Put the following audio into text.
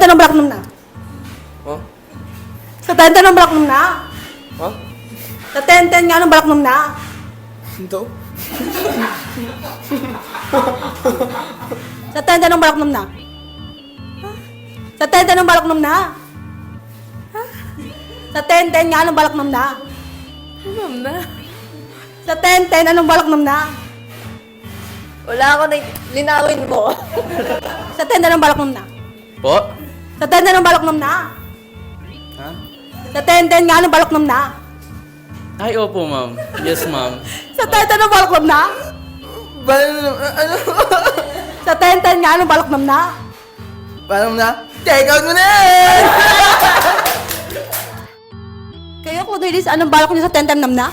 tenta ng balak na. Ha? Sa tenta ng balak na. Ha? Sa tenten nga ng balak na. Ito? Sa tenta ng balak na. Sa tenta ng balak na. Sa tenten nga ng balak na. Ma'am na. Sa tenten anong balak na. Wala ako na linawin mo. Sa tenta ng balak na. Po? Sa tenta ng balak na. Ha? Sa tenten nga ng balak na. Ay, opo, ma'am. Yes, ma'am. Sa tenta ng balak na. Ano? Sa tenten nga ng balak na. Parang na, take out mo na yan! Kayo, Kuya Dennis, anong balak niyo sa tenten na?